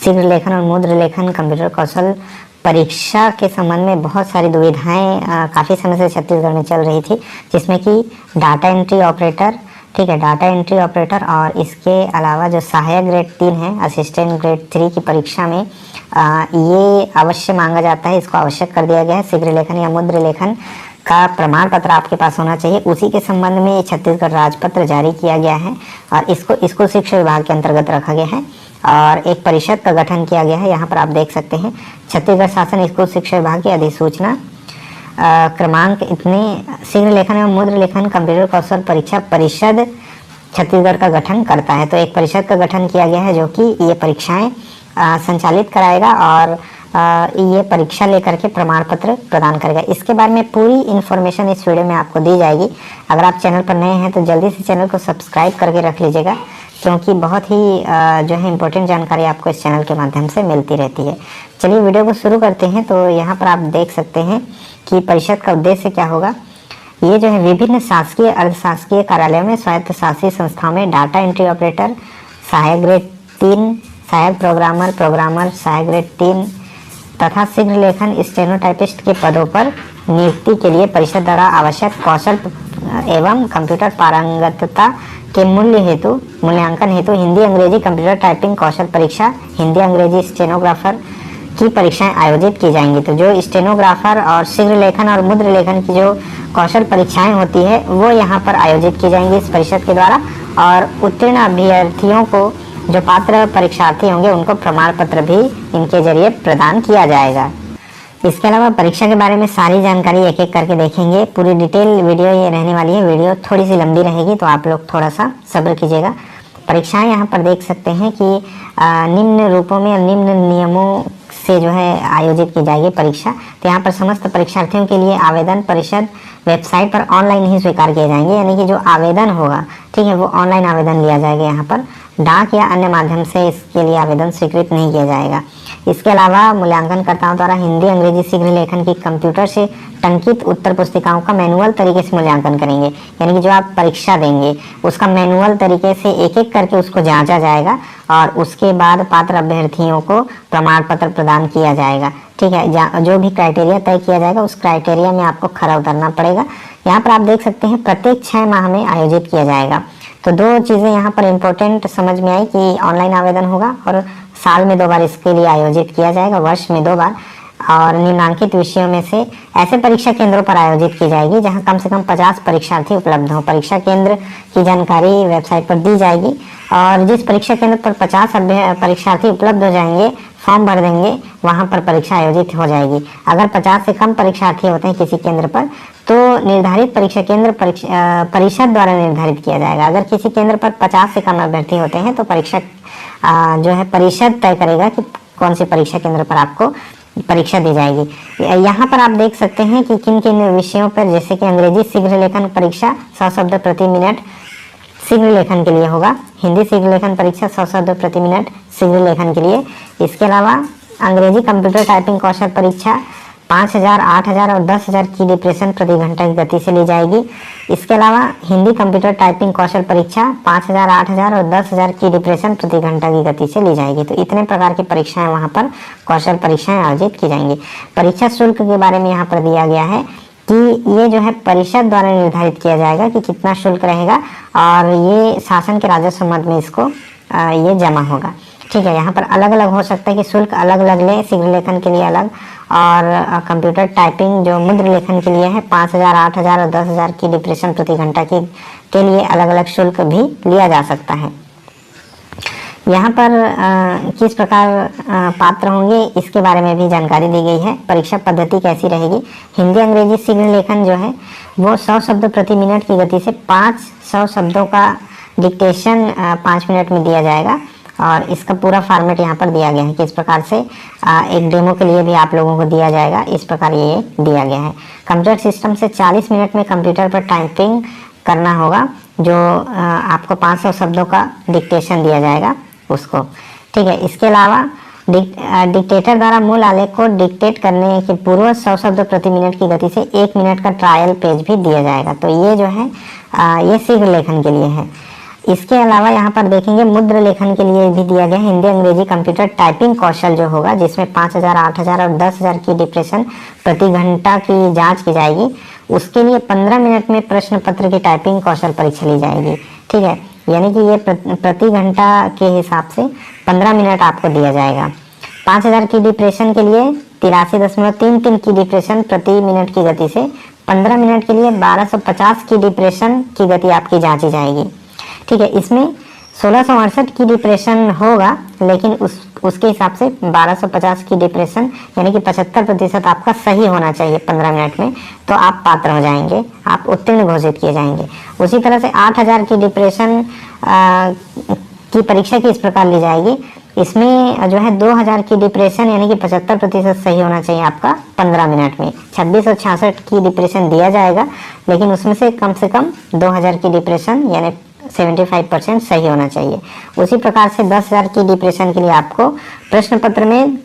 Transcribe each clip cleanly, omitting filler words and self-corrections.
शीघ्र लेखन और मुद्र लेखन कंप्यूटर कौशल परीक्षा के संबंध में बहुत सारी दुविधाएं काफ़ी समय से छत्तीसगढ़ में चल रही थी, जिसमें कि डाटा एंट्री ऑपरेटर, ठीक है, डाटा एंट्री ऑपरेटर और इसके अलावा जो सहायक ग्रेड 3 है, असिस्टेंट ग्रेड 3 की परीक्षा में ये अवश्य मांगा जाता है, इसको आवश्यक कर दिया गया है। शीघ्र लेखन या मुद्र लेखन का प्रमाण पत्र आपके पास होना चाहिए। उसी के संबंध में छत्तीसगढ़ राजपत्र जारी किया गया है और इसको स्कूल शिक्षा विभाग के अंतर्गत रखा गया है और एक परिषद का गठन किया गया है। यहाँ पर आप देख सकते हैं छत्तीसगढ़ शासन स्कूल शिक्षा विभाग की अधिसूचना क्रमांक इतने शीघ्र लेखन एवं मुद्र लेखन कंप्यूटर कौशल परीक्षा परिषद छत्तीसगढ़ का गठन करता है। तो एक परिषद का गठन किया गया है जो कि ये परीक्षाएं संचालित कराएगा और ये परीक्षा लेकर के प्रमाण पत्र प्रदान करेगा। इसके बारे में पूरी इन्फॉर्मेशन इस वीडियो में आपको दी जाएगी। अगर आप चैनल पर नए हैं तो जल्दी से चैनल को सब्सक्राइब करके रख लीजिएगा, क्योंकि बहुत ही जो है इम्पोर्टेंट जानकारी आपको इस चैनल के माध्यम से मिलती रहती है। चलिए वीडियो को शुरू करते हैं। तो यहाँ पर आप देख सकते हैं कि परिषद का उद्देश्य क्या होगा। ये जो है विभिन्न शासकीय अर्धशासकीय कार्यालयों में स्वायत्त शासी संस्थाओं में डाटा एंट्री ऑपरेटर, सहायक ग्रेड 3, सहायक प्रोग्रामर सहायक ग्रेड 3 तथा शीघ्र लेखन स्टेनोटाइपिस्ट के पदों पर नियुक्ति के लिए परिषद द्वारा आवश्यक कौशल एवं कंप्यूटर पारंगतता के मूल्यांकन हेतु हिंदी अंग्रेजी कंप्यूटर टाइपिंग कौशल परीक्षा, हिंदी अंग्रेजी स्टेनोग्राफर की परीक्षाएं आयोजित की जाएंगी। तो जो स्टेनोग्राफर और शीघ्र लेखन और मुद्र लेखन की जो कौशल परीक्षाएं होती है वो यहाँ पर आयोजित की जाएंगी इस परिषद के द्वारा और उत्तीर्ण अभ्यर्थियों को, जो पात्र परीक्षार्थी होंगे, उनको प्रमाण पत्र भी इनके जरिए प्रदान किया जाएगा। इसके अलावा परीक्षा के बारे में सारी जानकारी एक एक करके देखेंगे। पूरी डिटेल वीडियो ये रहने वाली है। वीडियो थोड़ी सी लंबी रहेगी तो आप लोग थोड़ा सा सब्र कीजिएगा। परीक्षाएं यहाँ पर देख सकते हैं कि निम्न रूपों में निम्न नियमों से जो है आयोजित की जाएगी परीक्षा। तो यहाँ पर समस्त परीक्षार्थियों के लिए आवेदन परिषद वेबसाइट पर ऑनलाइन ही स्वीकार किए जाएंगे, यानी कि जो आवेदन होगा, ठीक है, वो ऑनलाइन आवेदन लिया जाएगा। यहाँ पर डाक या अन्य माध्यम से इसके लिए आवेदन स्वीकृत नहीं किया जाएगा। इसके अलावा मूल्यांकनकर्ताओं द्वारा हिंदी अंग्रेजी शीघ्र लेखन की कंप्यूटर से टंकित उत्तर पुस्तिकाओं का मैनुअल तरीके से मूल्यांकन करेंगे, यानी कि जो आप परीक्षा देंगे उसका मैनुअल तरीके से एक एक करके उसको जांचा जाएगा और उसके बाद पात्र अभ्यर्थियों को प्रमाण पत्र प्रदान किया जाएगा। ठीक है, जो भी क्राइटेरिया तय किया जाएगा उस क्राइटेरिया में आपको खरा उतरना पड़ेगा। यहाँ पर आप देख सकते हैं प्रत्येक 6 माह में आयोजित किया जाएगा। तो 2 चीज़ें यहाँ पर इम्पोर्टेंट समझ में आई कि ऑनलाइन आवेदन होगा और साल में 2 बार इसके लिए आयोजित किया जाएगा, वर्ष में 2 बार। और निम्नांकित विषयों में से ऐसे परीक्षा केंद्रों पर आयोजित की जाएगी जहां कम से कम 50 परीक्षार्थी उपलब्ध हों। परीक्षा केंद्र की जानकारी वेबसाइट पर दी जाएगी और जिस परीक्षा केंद्र पर 50 परीक्षार्थी उपलब्ध हो जाएंगे, फॉर्म भर देंगे, वहां पर परीक्षा आयोजित हो जाएगी। अगर 50 से कम परीक्षार्थी होते हैं किसी केंद्र पर तो निर्धारित परीक्षा केंद्र परिषद द्वारा निर्धारित किया जाएगा। अगर किसी केंद्र पर 50 से कम अभ्यर्थी होते हैं तो परीक्षा जो है परिषद तय करेगा कि कौन से परीक्षा केंद्र पर आपको परीक्षा दी जाएगी। यहाँ पर आप देख सकते हैं कि किन किन विषयों पर, जैसे कि अंग्रेजी शीघ्र लेखन परीक्षा 100 शब्द प्रति मिनट शीघ्र लेखन के लिए होगा, हिंदी शीघ्र लेखन परीक्षा 100 शब्द प्रति मिनट शीघ्र लेखन के लिए। इसके अलावा अंग्रेजी कंप्यूटर टाइपिंग कौशल परीक्षा 5000, 8000 और 10,000 की डिप्रेशन प्रति घंटा की गति से ली जाएगी। इसके अलावा हिंदी कंप्यूटर टाइपिंग कौशल परीक्षा 5000, 8000 और 10,000 की डिप्रेशन प्रति घंटा की गति से ली जाएगी। तो इतने प्रकार की परीक्षाएं वहां पर कौशल परीक्षाएं आयोजित की जाएंगी। परीक्षा शुल्क के बारे में यहाँ पर दिया गया है कि ये जो है परिषद द्वारा निर्धारित किया जाएगा कि कितना शुल्क रहेगा और ये शासन के राजस्व मद में इसको ये जमा होगा। ठीक है, यहाँ पर अलग अलग हो सकता है कि शुल्क अलग अलग ले, शीघ्र लेखन के लिए अलग और कंप्यूटर टाइपिंग जो मुद्र लेखन के लिए है 5000, 8000 और 10,000 की डिप्रेशन प्रति घंटा के लिए अलग अलग शुल्क भी लिया जा सकता है। यहाँ पर किस प्रकार पात्र होंगे इसके बारे में भी जानकारी दी गई है। परीक्षा पद्धति कैसी रहेगी। हिंदी अंग्रेजी शीघ्र लेखन जो है वो 100 शब्द प्रति मिनट की गति से 500 शब्दों का डिक्टेशन 5 मिनट में दिया जाएगा और इसका पूरा फॉर्मेट यहाँ पर दिया गया है कि इस प्रकार से एक डेमो के लिए भी आप लोगों को दिया जाएगा। इस प्रकार ये दिया गया है। कंप्यूटर सिस्टम से 40 मिनट में कंप्यूटर पर टाइपिंग करना होगा, जो आपको 500 शब्दों का डिक्टेशन दिया जाएगा उसको। ठीक है, इसके अलावा डिक्टेटर द्वारा मूल आलेख को डिक्टेट करने के पूर्व 100 शब्द प्रति मिनट की गति से 1 मिनट का ट्रायल पेज भी दिया जाएगा। तो ये जो है ये शीघ्र लेखन के लिए है। इसके अलावा यहाँ पर देखेंगे मुद्र लेखन के लिए भी दिया गया हिंदी अंग्रेजी कंप्यूटर टाइपिंग कौशल जो होगा, जिसमें 5000, 8000 और 10,000 की डिप्रेशन प्रति घंटा की जांच की जाएगी। उसके लिए 15 मिनट में प्रश्न पत्र की टाइपिंग कौशल परीक्षा ली जाएगी। ठीक है, यानी कि ये प्रति घंटा के हिसाब से 15 मिनट आपको दिया जाएगा। 5000 की डिप्रेशन के लिए 83.33 की डिप्रेशन प्रति मिनट की गति से 15 मिनट के लिए 1250 की डिप्रेशन की गति आपकी जांची जाएगी। ठीक है, इसमें 1668 की डिप्रेशन होगा, लेकिन उसके हिसाब से 1250 की डिप्रेशन यानी कि 75% आपका सही होना चाहिए 15 मिनट में, तो आप पात्र हो जाएंगे, आप उत्तीर्ण घोषित किए जाएंगे। उसी तरह से 8000 की डिप्रेशन की परीक्षा की इस प्रकार ली जाएगी। इसमें जो है 2000 की डिप्रेशन यानी कि 75% सही होना चाहिए आपका 15 मिनट में। 2666 की डिप्रेशन दिया जाएगा, लेकिन उसमें से कम 2000 की डिप्रेशन यानी 75% सही होना चाहिए। उसी प्रकार से 10,000 की डिप्रेशन के लिए आपको प्रश्न पत्र में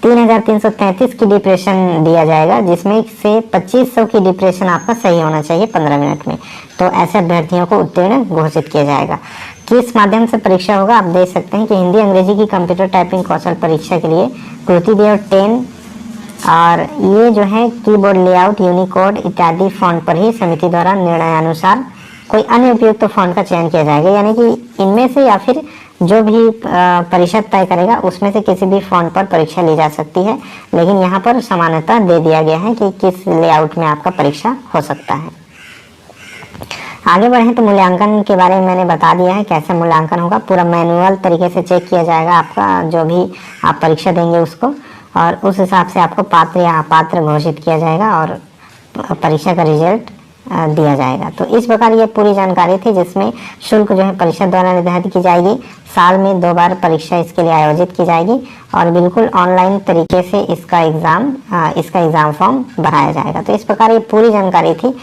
3333 की डिप्रेशन दिया जाएगा, जिसमें से 2500 की डिप्रेशन आपका सही होना चाहिए 15 मिनट में। तो ऐसे अभ्यर्थियों को उत्तीर्ण घोषित किया जाएगा। किस माध्यम से परीक्षा होगा आप देख सकते हैं कि हिंदी अंग्रेजी की कंप्यूटर टाइपिंग कौशल परीक्षा के लिए कृति देव 10 और ये जो है कीबोर्ड लेआउट, यूनिकोड इत्यादि फॉन्ट पर ही समिति द्वारा निर्णयानुसार कोई अन्य उपयुक्त फॉन्ट का चयन किया जाएगा, यानी कि इनमें से या फिर जो भी परिषद तय करेगा उसमें से किसी भी फॉन्ट पर परीक्षा ली जा सकती है, लेकिन यहाँ पर समानता दे दिया गया है कि किस लेआउट में आपका परीक्षा हो सकता है। आगे बढ़ें तो मूल्यांकन के बारे में मैंने बता दिया है कैसे मूल्यांकन होगा। पूरा मैनुअल तरीके से चेक किया जाएगा आपका जो भी आप परीक्षा देंगे उसको, और उस हिसाब से आपको पात्र या अपात्र घोषित किया जाएगा और परीक्षा का रिजल्ट दिया जाएगा। तो इस प्रकार ये पूरी जानकारी थी, जिसमें शुल्क जो है परिषद द्वारा निर्धारित की जाएगी। साल में 2 बार परीक्षा इसके लिए आयोजित की जाएगी और बिल्कुल ऑनलाइन तरीके से इसका एग्जाम फॉर्म भराया जाएगा। तो इस प्रकार ये पूरी जानकारी थी।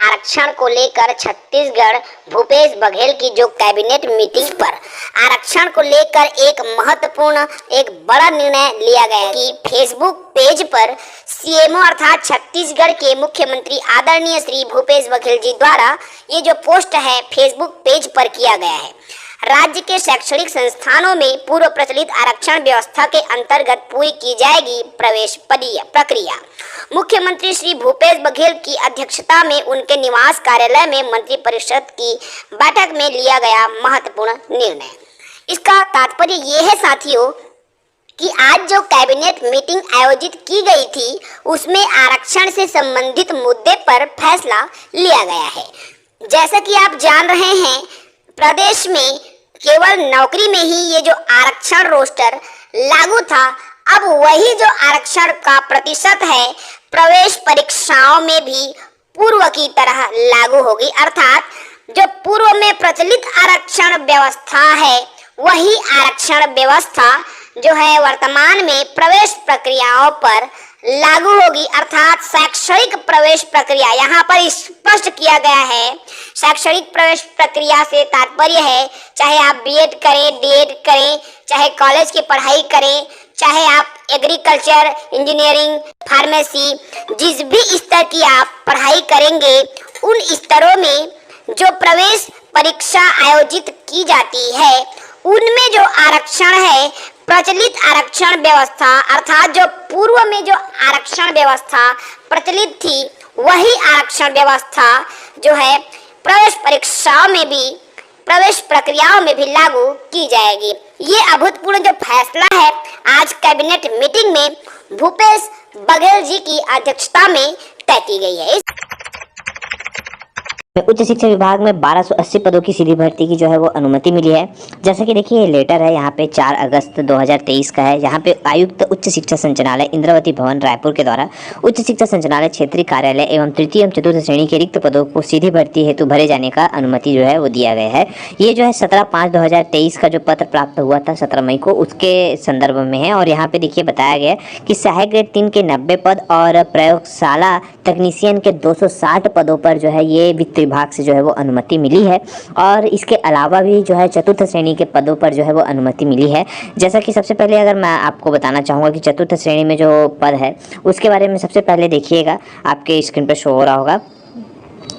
आरक्षण को लेकर छत्तीसगढ़ भूपेश बघेल की जो कैबिनेट मीटिंग पर आरक्षण को लेकर एक महत्वपूर्ण एक बड़ा निर्णय लिया गया कि फेसबुक पेज पर सीएमओ अर्थात छत्तीसगढ़ के मुख्यमंत्री आदरणीय श्री भूपेश बघेल जी द्वारा ये जो पोस्ट है फेसबुक पेज पर किया गया है। राज्य के शैक्षणिक संस्थानों में पूर्व प्रचलित आरक्षण व्यवस्था के अंतर्गत पूरी की जाएगी प्रवेश प्रक्रिया। मुख्यमंत्री श्री भूपेश बघेल की अध्यक्षता में उनके निवास कार्यालय में मंत्रिपरिषद की बैठक में लिया गया महत्वपूर्ण निर्णय। इसका तात्पर्य ये है साथियों कि आज जो कैबिनेट मीटिंग आयोजित की गई थी उसमें आरक्षण से संबंधित मुद्दे पर फैसला लिया गया है। जैसा कि आप जान रहे हैं, प्रदेश में केवल नौकरी में ही ये जो आरक्षण रोस्टर लागू था, अब वही जो आरक्षण का प्रतिशत है प्रवेश परीक्षाओं में भी पूर्व की तरह लागू होगी। अर्थात जो पूर्व में प्रचलित आरक्षण व्यवस्था है वही आरक्षण व्यवस्था जो है वर्तमान में प्रवेश प्रक्रियाओं पर लागू होगी। अर्थात शैक्षणिक प्रवेश प्रक्रिया यहाँ पर स्पष्ट किया गया है। शैक्षणिक प्रवेश प्रक्रिया से तात्पर्य है चाहे आप बीएड करें, डीएड करें, चाहे कॉलेज की पढ़ाई करें, चाहे आप एग्रीकल्चर, इंजीनियरिंग, फार्मेसी, जिस भी स्तर की आप पढ़ाई करेंगे उन स्तरों में जो प्रवेश परीक्षा आयोजित की जाती है उनमें जो आरक्षण है प्रचलित आरक्षण व्यवस्था अर्थात जो पूर्व में जो आरक्षण व्यवस्था प्रचलित थी वही आरक्षण व्यवस्था जो है प्रवेश परीक्षाओं में भी प्रवेश प्रक्रियाओं में भी लागू की जाएगी। ये अभूतपूर्व जो फैसला है आज कैबिनेट मीटिंग में भूपेश बघेल जी की अध्यक्षता में तय की गई है। उच्च शिक्षा विभाग में 1280 पदों की सीधी भर्ती की जो है वो अनुमति मिली है। जैसा कि देखिए ये लेटर है यहाँ पे 4 अगस्त 2023 का है। यहाँ पे आयुक्त उच्च शिक्षा संचालय इंद्रावती भवन रायपुर के द्वारा उच्च शिक्षा संचालय क्षेत्रीय कार्यालय एवं तृतीय एवं चतुर्थ श्रेणी के रिक्त पदों को सीधी भर्ती हेतु भरे जाने का अनुमति जो है वो दिया गया है। ये जो है 17/5/2023 का जो पत्र प्राप्त हुआ था 17 मई को उसके संदर्भ में है। और यहाँ पे देखिए बताया गया कि सहायक ग्रेड 3 के 90 पद और प्रयोगशाला तकनीशियन के 260 पदों पर जो है ये वित्त विभाग से जो है वो अनुमति मिली है। और इसके अलावा भी जो है चतुर्थ श्रेणी के पदों पर जो है वो अनुमति मिली है। जैसा कि सबसे पहले अगर मैं आपको बताना चाहूँगा कि चतुर्थ श्रेणी में जो पद है उसके बारे में सबसे पहले देखिएगा, आपके स्क्रीन पर शो हो रहा होगा।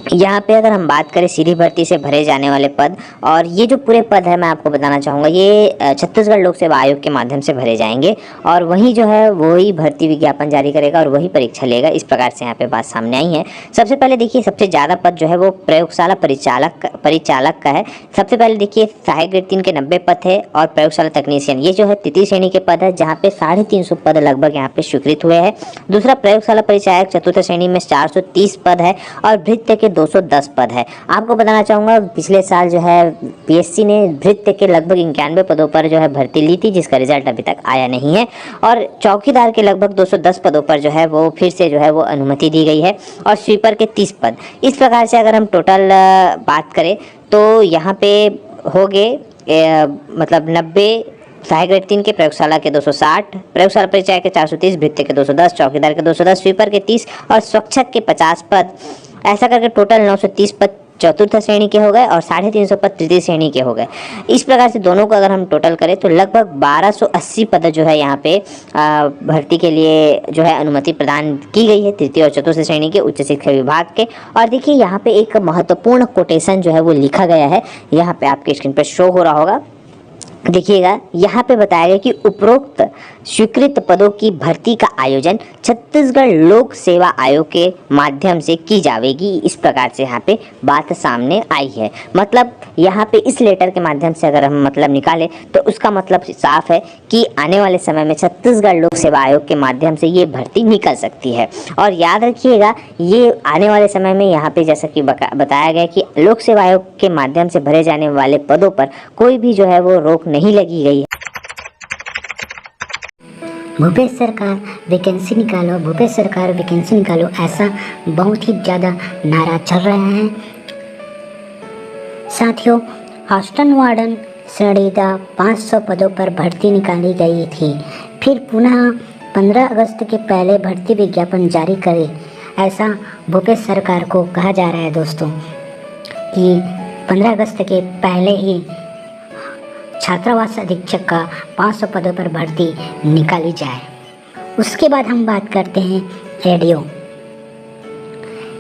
यहाँ पे अगर हम बात करें सीधी भर्ती से भरे जाने वाले पद, और ये जो पूरे पद है मैं आपको बताना चाहूँगा ये छत्तीसगढ़ लोक सेवा आयोग के माध्यम से भरे जाएंगे, और वही जो है वही भर्ती विज्ञापन जारी करेगा और वही परीक्षा लेगा। इस प्रकार से यहाँ पे बात सामने आई है। सबसे पहले देखिए सबसे ज़्यादा पद जो है वो प्रयोगशाला परिचालक का है। सबसे पहले देखिए सहायक ग्रेड 3 के 90 पद है, और प्रयोगशाला तकनीशियन ये जो है तृतीय श्रेणी के पद है, जहाँ पे 350 पद लगभग यहाँ पे स्वीकृत हुए हैं। दूसरा प्रयोगशाला परिचायक चतुर्थ श्रेणी में 430 पद है, और भृत्य के 210 पद है। आपको बताना चाहूँगा पिछले साल जो है पीएससी ने भृत्य के लगभग 91 पदों पर जो है भर्ती ली थी, जिसका रिजल्ट अभी तक आया नहीं है। और चौकीदार के लगभग 210 पदों पर जो है वो फिर से जो है वो अनुमति दी गई है, और स्वीपर के 30 पद। इस प्रकार से अगर हम टोटल बात करें तो यहाँ पे हो गए मतलब 90 सहायक ग्रेड 3 के, प्रयोगशाला के 260, प्रयोगशाला परिचायक के 430, भृत्य के 210, चौकीदार के 210, स्वीपर के 30 और स्वच्छक के 50 पद। ऐसा करके टोटल 930 पद चतुर्थ श्रेणी के हो गए और 350 पद तृतीय श्रेणी के हो गए। इस प्रकार से दोनों को अगर हम टोटल करें तो लगभग 1280 पद जो है यहाँ पे भर्ती के लिए जो है अनुमति प्रदान की गई है तृतीय और चतुर्थ श्रेणी के उच्च शिक्षा विभाग के। और देखिए यहाँ पे एक महत्वपूर्ण कोटेशन जो है वो लिखा गया है, यहाँ पे आपके स्क्रीन पर शो हो रहा होगा, देखिएगा। यहाँ पे बताया गया कि उपरोक्त स्वीकृत पदों की भर्ती का आयोजन छत्तीसगढ़ लोक सेवा आयोग के माध्यम से की जाएगी। इस प्रकार से यहाँ पे बात सामने आई है। मतलब यहाँ पे इस लेटर के माध्यम से अगर हम मतलब निकालें तो उसका मतलब साफ है कि आने वाले समय में छत्तीसगढ़ लोक सेवा आयोग के माध्यम से ये भर्ती निकल सकती है। और याद रखिएगा ये आने वाले समय में यहाँ पे जैसा कि बताया गया कि लोक सेवा आयोग के माध्यम से भरे जाने वाले पदों पर कोई भी जो है वो रोक नहीं लगी गई है। भूपेश सरकार वैकेंसी निकालो, भूपेश सरकार वैकेंसी निकालो, ऐसा बहुत ही ज़्यादा नारा चल रहे हैं। साथियों, हॉस्टन वार्डन श्रेणीदा 500 पदों पर भर्ती निकाली गई थी, फिर पुनः 15 अगस्त के पहले भर्ती विज्ञापन जारी करे, ऐसा भूपेश सरकार को कहा जा रहा है दोस्तों कि 15 अगस्त के पहले ही छात्रावास अधीक्षक का 500 पदों पर भर्ती निकाली जाए। उसके बाद हम बात करते हैं एडीओ।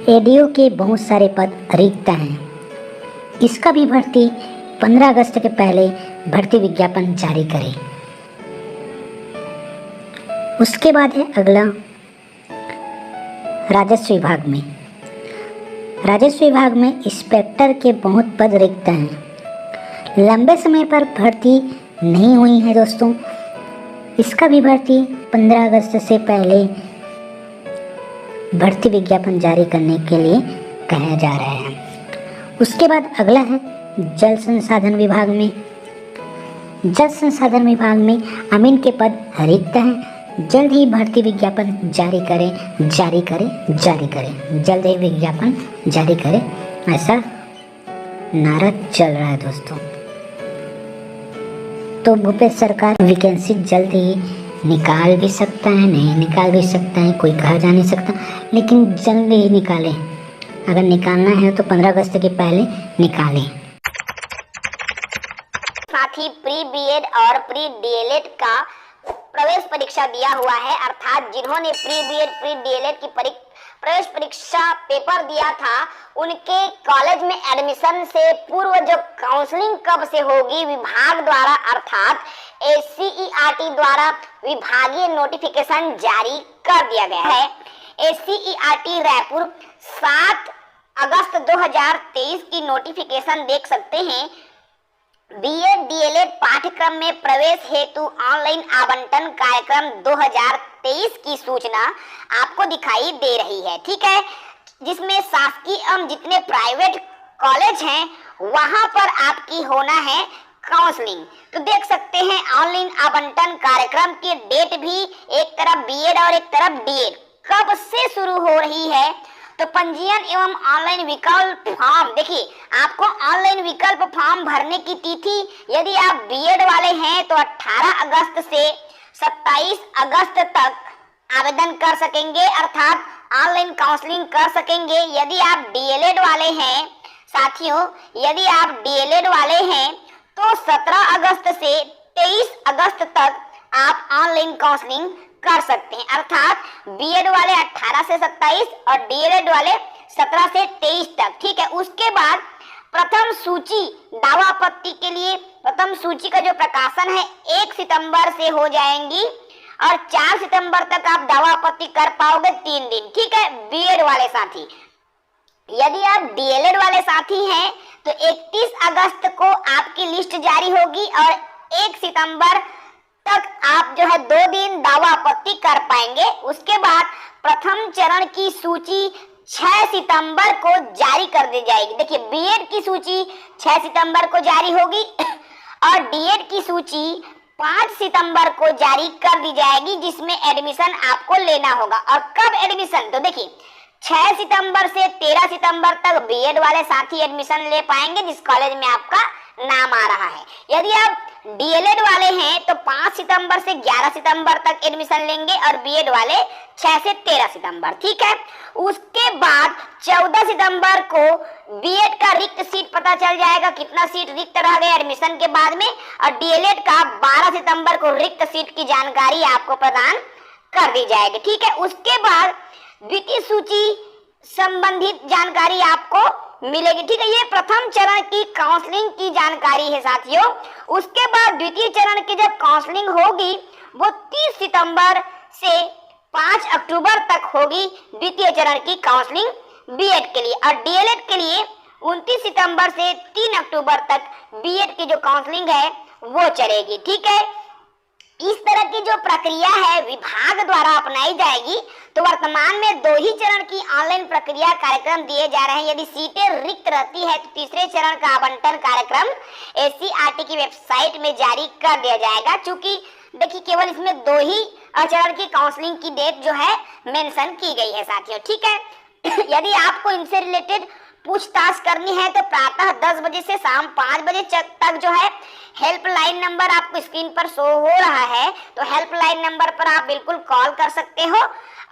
एडीओ के बहुत सारे पद रिक्त हैं, इसका भी भर्ती 15 अगस्त के पहले भर्ती विज्ञापन जारी करें। उसके बाद है अगला राजस्व विभाग में। राजस्व विभाग में इंस्पेक्टर के बहुत पद रिक्त हैं, लंबे समय पर भर्ती नहीं हुई है दोस्तों, इसका भी भर्ती 15 अगस्त से पहले भर्ती विज्ञापन जारी करने के लिए कहा जा रहा है। उसके बाद अगला है जल संसाधन विभाग में। जल संसाधन विभाग में अमीन के पद रिक्त हैं, जल्द ही भर्ती विज्ञापन जारी करें, जल्द ही विज्ञापन जारी करें, ऐसा नारा चल रहा है दोस्तों। तो भूपेश सरकार वैकेंसी जल्द ही निकाल भी सकता है, नहीं निकाल भी सकता है, कोई कहा जा नहीं सकता, लेकिन जल्द ही निकालें। अगर निकालना है तो 15 अगस्त के पहले निकालें। साथ ही प्री बीएड और प्री डीएलएड का प्रवेश परीक्षा दिया हुआ है, अर्थात जिन्होंने प्री बीएड प्री डीएलएड की प्रवेश परीक्षा पेपर दिया था उनके कॉलेज में एडमिशन से पूर्व जो काउंसलिंग कब से होगी विभाग द्वारा अर्थात एससीईआरटी द्वारा विभागीय नोटिफिकेशन जारी कर दिया गया है। एससीईआरटी रायपुर 7 अगस्त 2023 की नोटिफिकेशन देख सकते हैं। बीएड डीएलएड पाठ्यक्रम में प्रवेश हेतु ऑनलाइन आवंटन कार्यक्रम 2023 की सूचना आपको दिखाई दे रही है, ठीक है, जिसमें शासकीय एवं जितने प्राइवेट कॉलेज हैं वहां पर आपकी होना है काउंसलिंग। तो देख सकते हैं ऑनलाइन आवंटन कार्यक्रम की डेट भी एक तरफ बीएड और एक तरफ डीएड कब से शुरू हो रही है। तो पंजीयन एवं ऑनलाइन विकल्प फॉर्म, देखिए आपको ऑनलाइन विकल्प फॉर्म भरने की तिथि यदि आप बीएड वाले हैं तो 18 अगस्त से 27 अगस्त तक आवेदन कर सकेंगे, अर्थात ऑनलाइन काउंसलिंग कर सकेंगे। यदि आप डीएलएड वाले हैं साथियों, यदि आप डीएलएड वाले हैं तो 17 अगस्त से 23 अगस्त तक आप ऑनलाइन काउंसलिंग कर सकते हैं, अर्थात बीएड वाले 18 से 27 और डीएलएड वाले 17 से 23 तक, ठीक है। उसके बाद प्रथम सूची दावा आपत्ति के लिए प्रथम सूची का जो प्रकाशन है 1 सितंबर से हो जाएंगी और 4 सितंबर तक आप दावा आपत्ति कर पाओगे 3 दिन, ठीक है। बीएड वाले साथी, यदि आप डीएलएड वाले साथी हैं तो 31 अगस्त को आपकी लिस्ट जारी होगी और 1 सितंबर तक आप जो है 2 दिन दावा आपत्ति कर पाएंगे। उसके बाद प्रथम चरण की सूची 6 सितंबर को जारी कर दी जाएगी। देखिए, बीएड की सूची 6 सितंबर को जारी होगी और डीएड की सूची 5 सितंबर को जारी कर दी जाएगी, जिसमें एडमिशन आपको लेना होगा। और कब एडमिशन, तो देखिए 6 सितंबर से 13 सितंबर तक बीएड वाले साथी एडमिशन ले पाएंगे जिस कॉलेज में आपका नाम आ रहा है। यदि आप डीएलएड वाले हैं तो 5 सितंबर से 11 सितंबर तक एडमिशन लेंगे और बीएड वाले 6 से 13 सितंबर, ठीक है। उसके बाद 14 सितंबर को बीएड का रिक्त सीट पता चल जाएगा, कितना सीट रिक्त रह गया एडमिशन के बाद में, और डीएलएड का 12 सितंबर को रिक्त सीट की जानकारी आपको प्रदान कर दी जाएगी, ठीक है। उसके बाद द्वितीय सूची संबंधित जानकारी आपको मिलेगी, ठीक है। ये प्रथम चरण की काउंसलिंग की जानकारी है साथियों। उसके बाद द्वितीय चरण की जब काउंसलिंग होगी वो 30 सितंबर से 5 अक्टूबर तक होगी द्वितीय चरण की काउंसलिंग बीएड के लिए, और डीएलएड के लिए 29 सितंबर से 3 अक्टूबर तक बीएड की जो काउंसलिंग है वो चलेगी, ठीक है। इस तरह की जो प्रक्रिया है विभाग द्वारा अपनाई जाएगी। तो वर्तमान में 2 ही चरण की ऑनलाइन प्रक्रिया कार्यक्रम दिए जा रहे हैं। यदि सीटें रिक्त रहती है तो तीसरे चरण का आवंटन कार्यक्रम एससीईआरटी की वेबसाइट में जारी कर दिया जाएगा। चूंकि देखिए केवल इसमें 2 ही चरण की काउंसलिंग की डेट जो है मेंशन की गई है साथियों, ठीक है। यदि आपको इनसे रिलेटेड पूछताछ करनी है तो प्रातः 10 बजे से शाम 5 बजे तक जो है हेल्पलाइन नंबर आपको स्क्रीन पर शो हो रहा है, तो हेल्पलाइन नंबर पर आप बिल्कुल कॉल कर सकते हो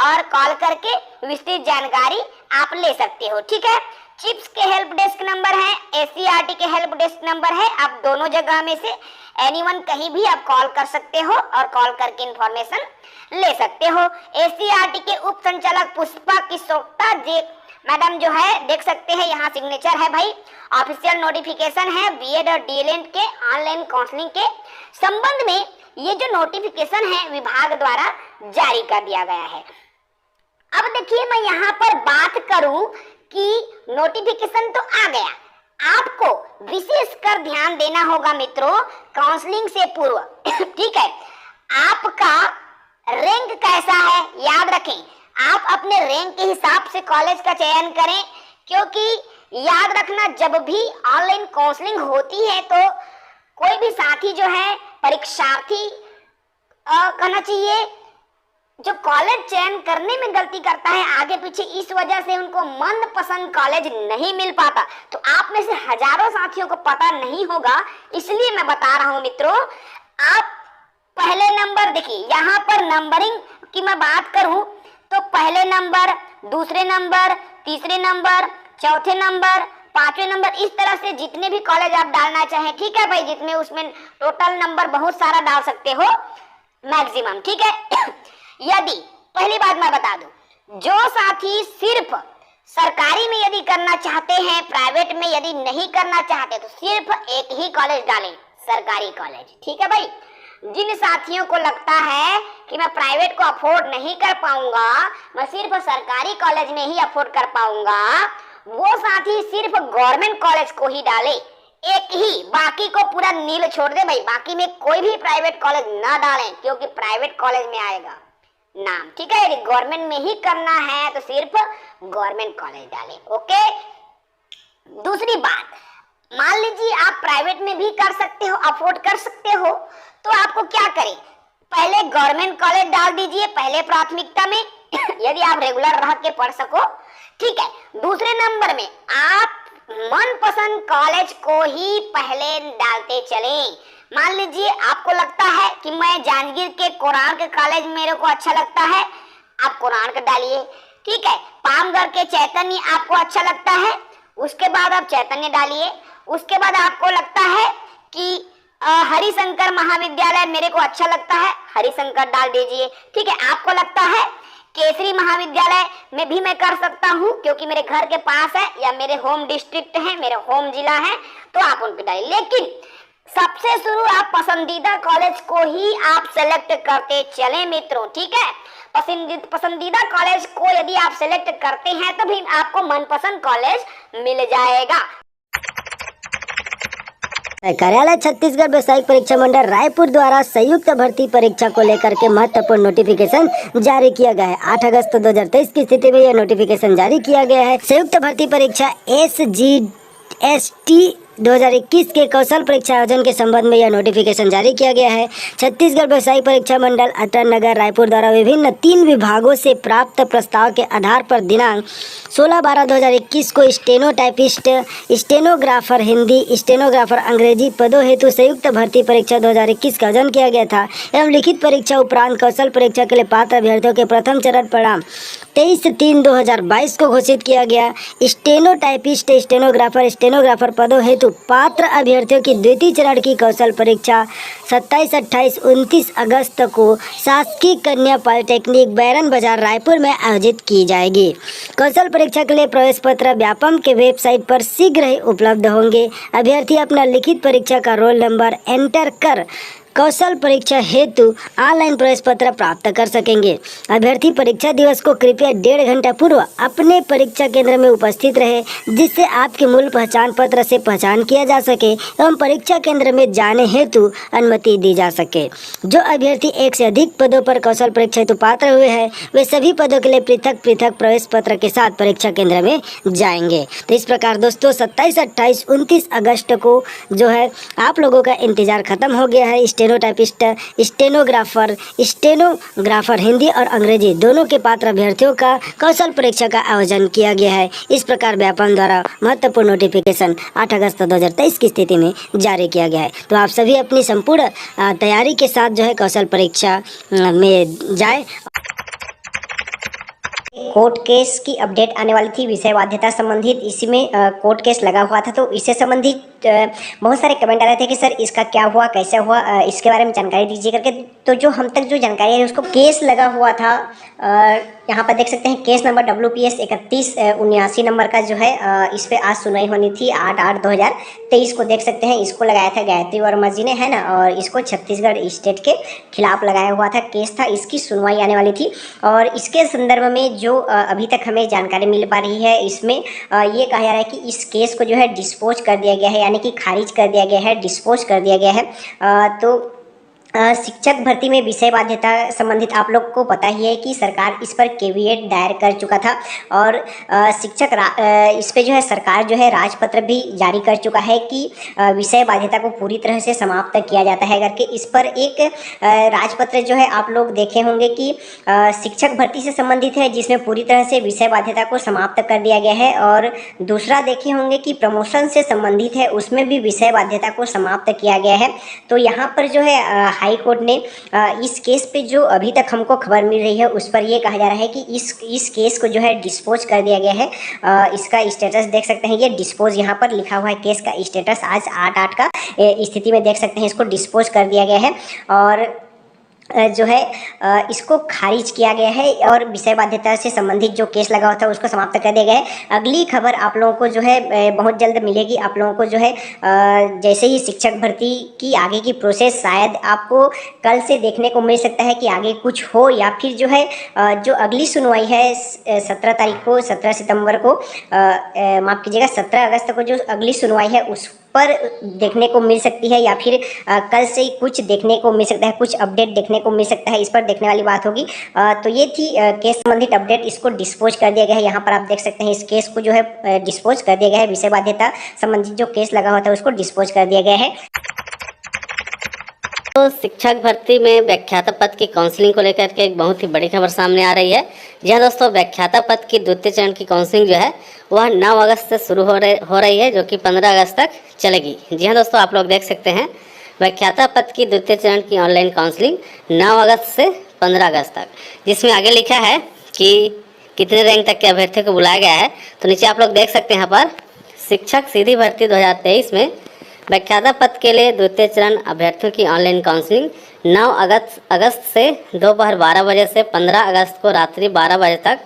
और कॉल करके विस्तृत जानकारी आप ले सकते हो, ठीक है। चिप्स के हेल्प डेस्क नंबर है, एससीईआरटी के हेल्प डेस्क नंबर है, आप दोनों जगह में से एनीवन कहीं भी आप कॉल कर सकते हो और कॉल करके इंफॉर्मेशन ले सकते हो। एससीईआरटी के उप संचालक पुष्पा किशोक्ता जी मैडम जो है देख सकते हैं, यहाँ सिग्नेचर है भाई। ऑफिशियल नोटिफिकेशन है बीएड और डीएलएड के ऑनलाइन काउंसलिंग के संबंध में। ये जो नोटिफिकेशन है विभाग द्वारा जारी कर दिया गया है। अब देखिए मैं यहाँ पर बात करूं कि नोटिफिकेशन तो आ गया, आपको विशेष कर ध्यान देना होगा मित्रों काउंसलिंग से पूर्व, ठीक है। आपका रैंक कैसा है याद रखें, आप अपने रैंक के हिसाब से कॉलेज का चयन करें, क्योंकि याद रखना जब भी ऑनलाइन काउंसलिंग होती है तो कोई भी साथी जो है परीक्षार्थी कहना चाहिए जो कॉलेज चयन करने में गलती करता है आगे पीछे, इस वजह से उनको मनपसंद कॉलेज नहीं मिल पाता। तो आप में से हजारों साथियों को पता नहीं होगा, इसलिए मैं बता रहा हूं मित्रों। आप पहले नंबर देखिए, यहाँ पर नंबरिंग की मैं बात करूं तो पहले नंबर, दूसरे नंबर, तीसरे नंबर, चौथे नंबर, 5वें नंबर, इस तरह से जितने भी कॉलेज आप डालना चाहें, ठीक है भाई, जितने उसमें टोटल नंबर बहुत सारा डाल सकते हो मैक्सिमम, ठीक है। यदि पहली बात मैं बता दूं, जो साथी सिर्फ सरकारी में यदि करना चाहते हैं, प्राइवेट में यदि नहीं करना चाहते तो सिर्फ एक ही कॉलेज डालें, सरकारी कॉलेज, ठीक है भाई। जिन साथियों को लगता है कि मैं प्राइवेट को अफोर्ड नहीं कर पाऊंगा, मैं सिर्फ सरकारी कॉलेज में ही अफोर्ड कर पाऊंगा, वो साथी सिर्फ गवर्नमेंट कॉलेज को ही डाले, एक ही, बाकी को पूरा नील छोड़ दे भाई। बाकी में कोई भी प्राइवेट कॉलेज ना डालें, क्योंकि प्राइवेट कॉलेज में आएगा नाम, ठीक है। यदि गवर्नमेंट में ही करना है तो सिर्फ गवर्नमेंट कॉलेज डालें, ओके। दूसरी बात, मान लीजिए आप प्राइवेट में भी कर सकते हो, अफोर्ड कर सकते हो, तो आपको क्या करें, पहले गवर्नमेंट कॉलेज डाल दीजिए पहले प्राथमिकता में यदि आप रेगुलर रह के पढ़ सको, ठीक है। दूसरे नंबर में आप मनपसंद कॉलेज को ही पहले डालते चलें। मान लीजिए आपको लगता है कि मैं जांजगीर के कुरान के कॉलेज मेरे को अच्छा लगता है, आप कुरान का डालिए, ठीक है। पामगढ़ के चैतन्य आपको अच्छा लगता है, उसके बाद आप चैतन्य डालिए। उसके बाद आपको लगता है कि हरिशंकर महाविद्यालय मेरे को अच्छा लगता है, हरिशंकर डाल दीजिए, ठीक है। आपको लगता है केसरी महाविद्यालय में भी मैं कर सकता हूँ क्योंकि मेरे घर के पास है या मेरे होम डिस्ट्रिक्ट है, मेरे होम जिला है, तो आप उन पे डालिए। लेकिन सबसे शुरू आप पसंदीदा कॉलेज को ही आप सेलेक्ट करते चले मित्रों, ठीक है। पसंदीदा कॉलेज को यदि आप सेलेक्ट करते हैं तो भी आपको मनपसंद कॉलेज मिल जाएगा। कार्यालय छत्तीसगढ़ व्यावसायिक परीक्षा मंडल रायपुर द्वारा संयुक्त भर्ती परीक्षा को लेकर के महत्वपूर्ण नोटिफिकेशन जारी किया गया है। 8 अगस्त 2023 की स्थिति में यह नोटिफिकेशन जारी किया गया है। संयुक्त भर्ती परीक्षा SGST 2021 के कौशल परीक्षा आयोजन के संबंध में यह नोटिफिकेशन जारी किया गया है। छत्तीसगढ़ व्यावसायिक परीक्षा मंडल अटल नगर रायपुर द्वारा विभिन्न 3 विभागों से प्राप्त प्रस्ताव के आधार पर दिनांक 16/12/2021 को steno typist, stenographer Hindi, stenographer अंग्रेजी पदों हेतु संयुक्त भर्ती परीक्षा 2021 का आयोजन किया गया था एवं लिखित परीक्षा उपरांत कौशल परीक्षा के लिए पात्र अभ्यर्थियों के प्रथम चरण परिणाम 23/3/2022 को घोषित किया गया। स्टेनो टाइपिस्ट, स्टेनोग्राफर, स्टेनोग्राफर पदों हेतु पात्र अभ्यर्थियों की द्वितीय चरण की कौशल परीक्षा 27, 28, 29 अगस्त को शासकीय कन्या पॉलिटेक्निक बैरन बाजार रायपुर में आयोजित की जाएगी। कौशल परीक्षा के लिए प्रवेश पत्र व्यापम के वेबसाइट पर शीघ्र ही उपलब्ध होंगे। अभ्यर्थी अपना लिखित परीक्षा का रोल नंबर एंटर कर कौशल परीक्षा हेतु ऑनलाइन प्रवेश पत्र प्राप्त कर सकेंगे। अभ्यर्थी परीक्षा दिवस को कृपया 1.5 घंटा पूर्व अपने परीक्षा केंद्र में उपस्थित रहे, जिससे आपके मूल पहचान पत्र से पहचान किया जा सके एवं परीक्षा केंद्र में जाने हेतु अनुमति दी जा सके। जो अभ्यर्थी 1 से अधिक पदों पर कौशल परीक्षा हेतु पात्र हुए हैं, वे सभी पदों के लिए पृथक पृथक प्रवेश पत्र के साथ परीक्षा केंद्र में जाएंगे। तो इस प्रकार दोस्तों 27, 28, 29 अगस्त को जो है आप लोगों का इंतजार खत्म हो गया है। स्टेनोटाइपिस्ट, स्टेनोग्राफर हिंदी और अंग्रेजी दोनों के पात्र अभ्यर्थियों का कौशल परीक्षा का आयोजन किया गया है। इस प्रकार व्यापम द्वारा महत्वपूर्ण नोटिफिकेशन 8 अगस्त 2023 की स्थिति में जारी किया गया है। तो आप सभी अपनी संपूर्ण तैयारी के साथ जो है कौशल परीक्षा में जाए। कोर्ट केस की अपडेट आने वाली थी विषय बाध्यता संबंधित, इसी में कोर्ट केस लगा हुआ था, तो इससे संबंधित बहुत सारे कमेंट आ रहे थे कि सर इसका क्या हुआ, कैसे हुआ, इसके बारे में जानकारी दीजिए करके। तो जो हम तक जो जानकारी है उसको केस लगा हुआ था, यहाँ पर देख सकते हैं केस नंबर WPS 3179 नंबर का जो है इस पर आज सुनवाई होनी थी 8/8/2023 को देख सकते हैं। इसको लगाया था गायत्री वर्मा जी ने, है ना, और इसको छत्तीसगढ़ स्टेट के खिलाफ लगाया हुआ था केस था। इसकी सुनवाई आने वाली थी और इसके संदर्भ में जो अभी तक हमें जानकारी मिल पा रही है, इसमें ये कहा जा रहा है कि इस केस को जो है डिस्पोज कर दिया गया है, यानी कि खारिज कर दिया गया है, डिस्पोज कर दिया गया है। तो शिक्षक भर्ती में विषय बाध्यता संबंधित आप लोग को पता ही है कि सरकार इस पर केवीएट दायर कर चुका था और इस पे जो है सरकार जो है राजपत्र भी जारी कर चुका है कि विषय बाध्यता को पूरी तरह से समाप्त किया जाता है करके। इस पर एक राजपत्र जो है आप लोग देखे होंगे कि शिक्षक भर्ती से संबंधित है, जिसमें पूरी तरह से विषय बाध्यता को समाप्त कर दिया गया है। और दूसरा देखे होंगे कि प्रमोशन से संबंधित है, उसमें भी विषय बाध्यता को समाप्त किया गया है। तो यहाँ पर जो है हाई कोर्ट ने इस केस पे जो अभी तक हमको खबर मिल रही है उस पर यह कहा जा रहा है कि इस केस को जो है डिस्पोज कर दिया गया है। इसका स्टेटस देख सकते हैं, ये डिस्पोज यहाँ पर लिखा हुआ है, केस का स्टेटस आज 8/8 का स्थिति में देख सकते हैं, इसको डिस्पोज कर दिया गया है और जो है इसको खारिज किया गया है और विषय बाध्यता से संबंधित जो केस लगा हुआ था उसको समाप्त कर दिया गया है। अगली खबर आप लोगों को जो है बहुत जल्द मिलेगी। आप लोगों को जो है जैसे ही शिक्षक भर्ती की आगे की प्रोसेस शायद आपको कल से देखने को मिल सकता है कि आगे कुछ हो, या फिर जो है जो अगली सुनवाई है 17 तारीख को, 17 सितंबर को, माफ़ कीजिएगा 17 अगस्त को जो अगली सुनवाई है उस पर देखने को मिल सकती है, या फिर कल से ही कुछ देखने को मिल सकता है, कुछ अपडेट देखने को मिल सकता है। इस पर देखने वाली बात होगी। तो ये थी केस संबंधित अपडेट, इसको डिस्पोज कर दिया गया है। यहाँ पर आप देख सकते हैं इस केस को जो है डिस्पोज कर दिया गया है, विषय बाध्यता संबंधित जो केस लगा हुआ था उसको डिस्पोज कर दिया गया है। तो शिक्षक भर्ती में व्याख्याता पद की काउंसलिंग को लेकर के एक बहुत ही बड़ी खबर सामने आ रही है। जी हाँ दोस्तों, व्याख्याता पद की द्वितीय चरण की काउंसलिंग जो है वह 9 अगस्त से शुरू हो रही है, जो कि 15 अगस्त तक चलेगी। जी हाँ दोस्तों, आप लोग देख सकते हैं व्याख्याता पद की द्वितीय चरण की ऑनलाइन काउंसलिंग 9 अगस्त से 15 अगस्त तक, जिसमें आगे लिखा है कि कितने रैंक तक के अभ्यर्थियों को बुलाया गया है। तो नीचे आप लोग देख सकते हैं यहाँ पर शिक्षक सीधी भर्ती 2023 में व्याख्याता पद के लिए द्वितीय चरण अभ्यर्थियों की ऑनलाइन काउंसलिंग 9 अगस्त से दोपहर 12 बजे से 15 अगस्त को रात्रि 12 बजे तक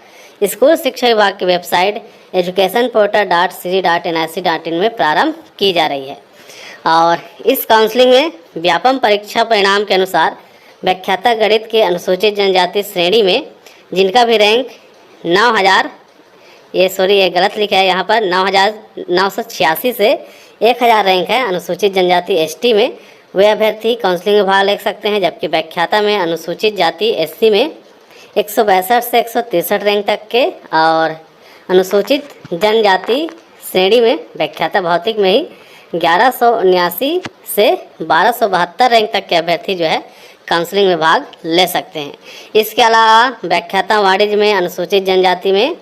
स्कूल शिक्षा विभाग की वेबसाइट educationportal.cg.nic.in में प्रारंभ की जा रही है। और इस काउंसलिंग में व्यापम परीक्षा परिणाम के अनुसार व्याख्याता गणित के अनुसूचित जनजाति श्रेणी में जिनका भी रैंक 9000 ये गलत लिखा है यहाँ पर 9986 से 1000 रैंक है। अनुसूचित जनजाति एसटी में वे अभ्यर्थी काउंसलिंग में भाग ले सकते हैं, जबकि व्याख्याता में अनुसूचित जाति एससी में 162 से 163 रैंक तक के और अनुसूचित जनजाति श्रेणी में व्याख्याता भौतिक में ही 1179 से 1272 रैंक तक के अभ्यर्थी जो है काउंसलिंग में भाग ले सकते हैं। इसके अलावा व्याख्याता वाणिज्य में अनुसूचित जनजाति में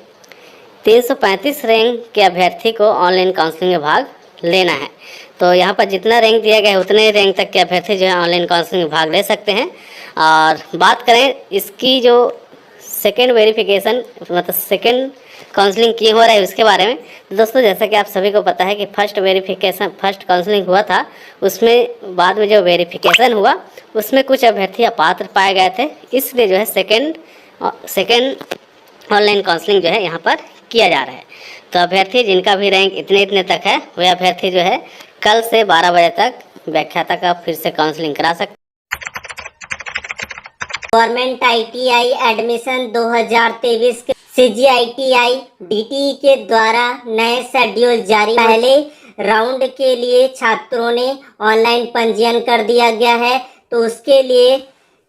335 रैंक के अभ्यर्थी को ऑनलाइन काउंसलिंग में भाग लेना है। तो यहाँ पर जितना रैंक दिया गया है उतने रैंक तक के अभ्यर्थी जो है ऑनलाइन काउंसलिंग में भाग ले सकते हैं। और बात करें इसकी जो सेकेंड वेरिफिकेशन मतलब सेकेंड काउंसलिंग की हो रहा है उसके बारे में, तो दोस्तों जैसा कि आप सभी को पता है कि फर्स्ट काउंसलिंग हुआ था, उसमें बाद में जो वेरिफिकेशन हुआ उसमें कुछ अभ्यर्थी अपात्र पाए गए थे, इसलिए जो है सेकेंड ऑनलाइन काउंसलिंग जो है यहाँ पर किया जा रहा है। तो अभ्यर्थी जिनका भी रैंक इतने तक है वे अभ्यर्थी जो है कल से 12 बजे तक व्याख्याता का फिर से काउंसलिंग करा सकते। गवर्नमेंट ITI एडमिशन 2023 के CGITI DTE के द्वारा नए शेड्यूल जारी। पहले राउंड के लिए छात्रों ने ऑनलाइन पंजीयन कर दिया गया है, तो उसके लिए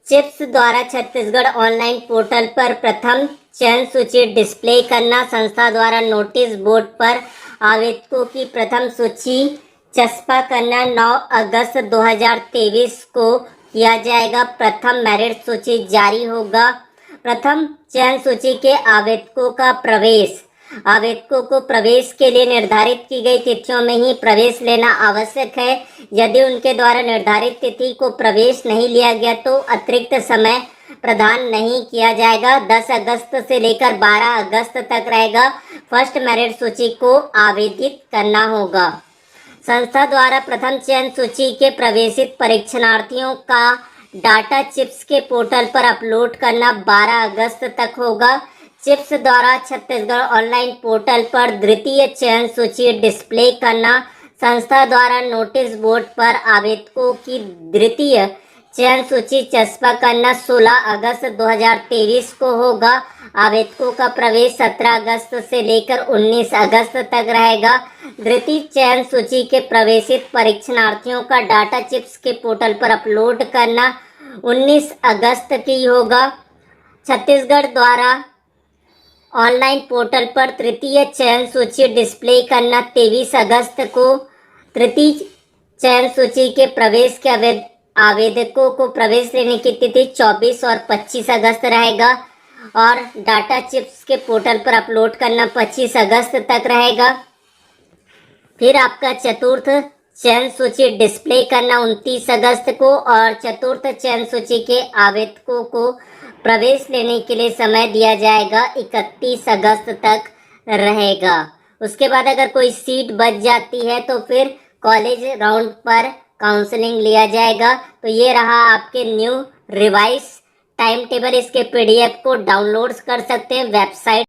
चिप्स द्वारा छत्तीसगढ़ ऑनलाइन पोर्टल पर प्रथम चयन सूची डिस्प्ले करना, संस्था द्वारा नोटिस बोर्ड पर आवेदकों की प्रथम सूची चस्पा करना 9 अगस्त 2023 को किया जाएगा। प्रथम मेरिट सूची जारी होगा। प्रथम चयन सूची के आवेदकों को प्रवेश के लिए निर्धारित की गई तिथियों में ही प्रवेश लेना आवश्यक है। यदि उनके द्वारा निर्धारित तिथि को प्रवेश नहीं लिया गया तो अतिरिक्त समय प्रदान नहीं किया जाएगा। 10 अगस्त से लेकर 12 अगस्त तक रहेगा। फर्स्ट मेरिट सूची को आवेदित करना होगा। संस्था द्वारा प्रथम चयन सूची के प्रवेशित परीक्षार्थियों का डाटा चिप्स के पोर्टल पर अपलोड करना 12 अगस्त तक होगा। चिप्स द्वारा छत्तीसगढ़ ऑनलाइन पोर्टल पर द्वितीय चयन सूची डिस्प्ले करना, संस्था द्वारा नोटिस बोर्ड पर आवेदकों की द्वितीय चयन सूची चस्पा करना 16 अगस्त 2023 को होगा। आवेदकों का प्रवेश 17 अगस्त से लेकर 19 अगस्त तक रहेगा। द्वितीय चयन सूची के प्रवेशित परीक्षार्थियों का डाटा चिप्स के पोर्टल पर अपलोड करना 19 अगस्त की होगा। छत्तीसगढ़ द्वारा ऑनलाइन पोर्टल पर तृतीय चयन सूची डिस्प्ले करना 23 अगस्त को। तृतीय चयन सूची के प्रवेश के आवेदकों को प्रवेश लेने की तिथि 24 और 25 अगस्त रहेगा और डाटा चिप्स के पोर्टल पर अपलोड करना 25 अगस्त तक रहेगा। फिर आपका चतुर्थ चयन सूची डिस्प्ले करना 29 अगस्त को और चतुर्थ चयन सूची के आवेदकों को प्रवेश लेने के लिए समय दिया जाएगा 31 अगस्त तक रहेगा। उसके बाद अगर कोई सीट बच जाती है तो फिर कॉलेज राउंड पर काउंसलिंग लिया जाएगा। तो ये रहा आपके न्यू रिवाइज टाइम टेबल। इसके PDF को डाउनलोड कर सकते हैं वेबसाइट